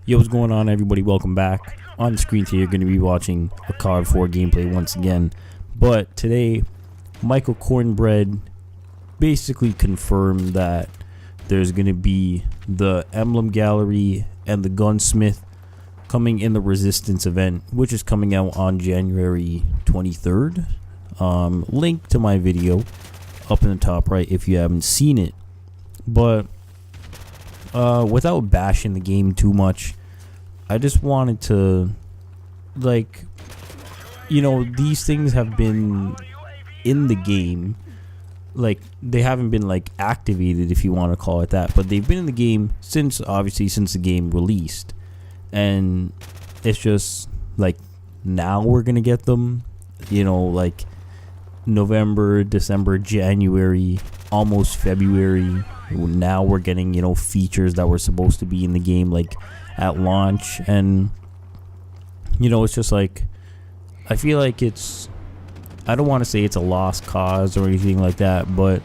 Yo, what's going on, everybody? Welcome back. On the screen today, you're going to be watching a COD 4 gameplay once again. But today, Michael Cornbread basically confirmed that there's going to be the Emblem Gallery and the Gunsmith coming in the Resistance event, which is coming out on January 23rd. Link to my video up in the top right if you haven't seen it. But without bashing the game too much, I just wanted to, like, you know, these things have been in the game. Like, they haven't been, like, activated, if you want to call it that, but they've been in the game since, obviously, since the game released. And it's just, like, now we're gonna get them, you know, like, November, December, January, almost February. Now we're getting, you know, features that were supposed to be in the game, like, at launch. And, you know, it's just like, I feel like it's, I don't want to say it's a lost cause or anything like that, but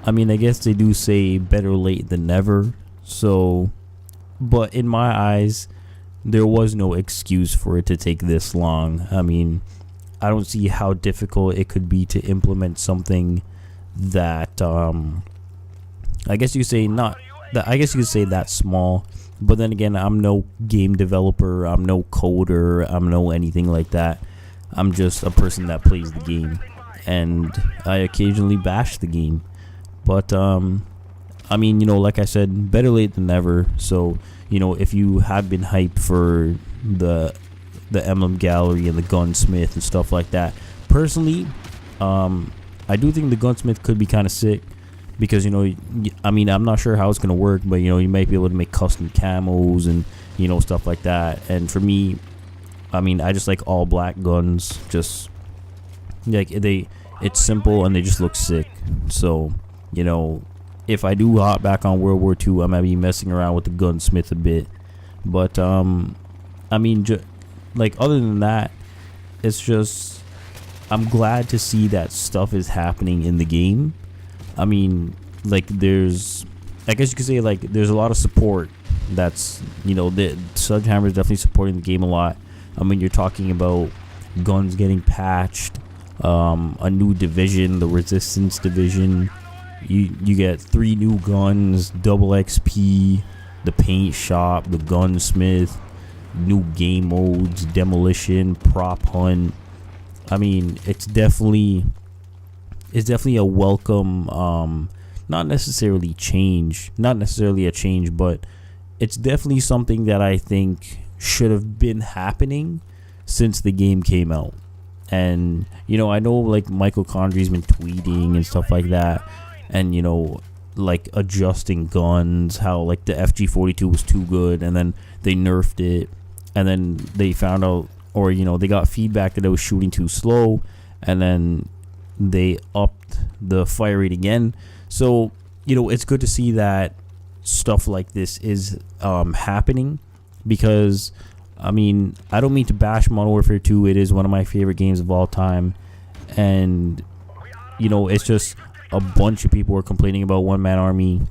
I mean, I guess they do say better late than never. So, but in my eyes, there was no excuse for it to take this long. I mean, I don't see how difficult it could be to implement something that, I guess you could say not that, I guess you could say that small. But then again, I'm no game developer, I'm no coder, I'm no anything like that. I'm just a person that plays the game, and I occasionally bash the game. But I mean, you know, like I said, better late than never. So, you know, if you have been hyped for the Emblem Gallery and the Gunsmith and stuff like that, personally, I do think the Gunsmith could be kind of sick. Because, you know, I mean, I'm not sure how it's going to work, but, you know, you might be able to make custom camos and, you know, stuff like that. And for me, I mean, I just like all black guns. Just, like, it's simple and they just look sick. So, you know, if I do hop back on World War II, I might be messing around with the Gunsmith a bit. But, I mean, like, other than that, it's just, I'm glad to see that stuff is happening in the game. I mean, like, there's, I guess you could say, like, there's a lot of support that's, you know, the Sledgehammer is definitely supporting the game a lot. I mean, you're talking about guns getting patched, a new division, the Resistance division. You get 3 new guns, double XP, the paint shop, the Gunsmith, new game modes, demolition, prop hunt. I mean, it's definitely a welcome, not necessarily a change, but it's definitely something that I think should have been happening since the game came out. And, you know, I know, like, Michael Condrey's been tweeting and stuff like that, and, you know, like, adjusting guns, how, like, the FG42 was too good, and then they nerfed it, and then they found out, or, you know, they got feedback that it was shooting too slow, and then they upped the fire rate again. So, you know, it's good to see that stuff like this is happening, because, I mean, I don't mean to bash Modern Warfare 2. It is one of my favorite games of all time, and, you know, it's just a bunch of people are complaining about One Man Army,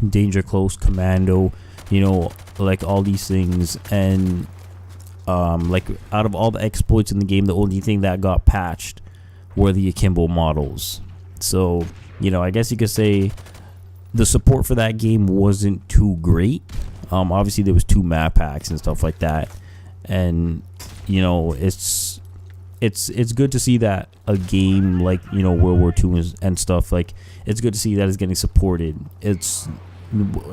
Danger Close, Commando, you know, like, all these things. And like, out of all the exploits in the game, the only thing that got patched were the akimbo models. So, you know, I guess you could say the support for that game wasn't too great. Obviously there was 2 map packs and stuff like that, and, you know, it's good to see that a game like, you know, World War II and stuff, like, it's good to see that it's getting supported. It's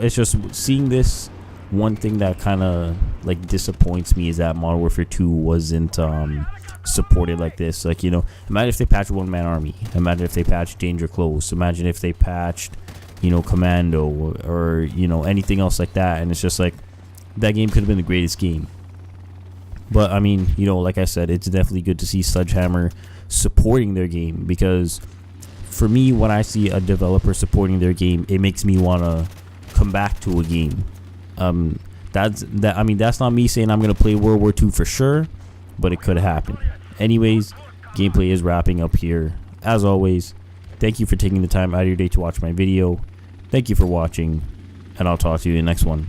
just seeing this. One thing that kind of, like, disappoints me is that Modern Warfare 2 wasn't supported like this. Like, you know, imagine if they patched One Man Army, imagine if they patched Danger Close, imagine if they patched, you know, Commando, or, you know, anything else like that. And it's just like, that game could have been the greatest game. But I mean, you know, like I said, it's definitely good to see Sledgehammer supporting their game, because for me, when I see a developer supporting their game, it makes me want to come back to a game. I mean, that's not me saying I'm gonna play World War II for sure, but it could happen. Anyways, gameplay is wrapping up here. As always, thank you for taking the time out of your day to watch my video. Thank you for watching, and I'll talk to you in the next one.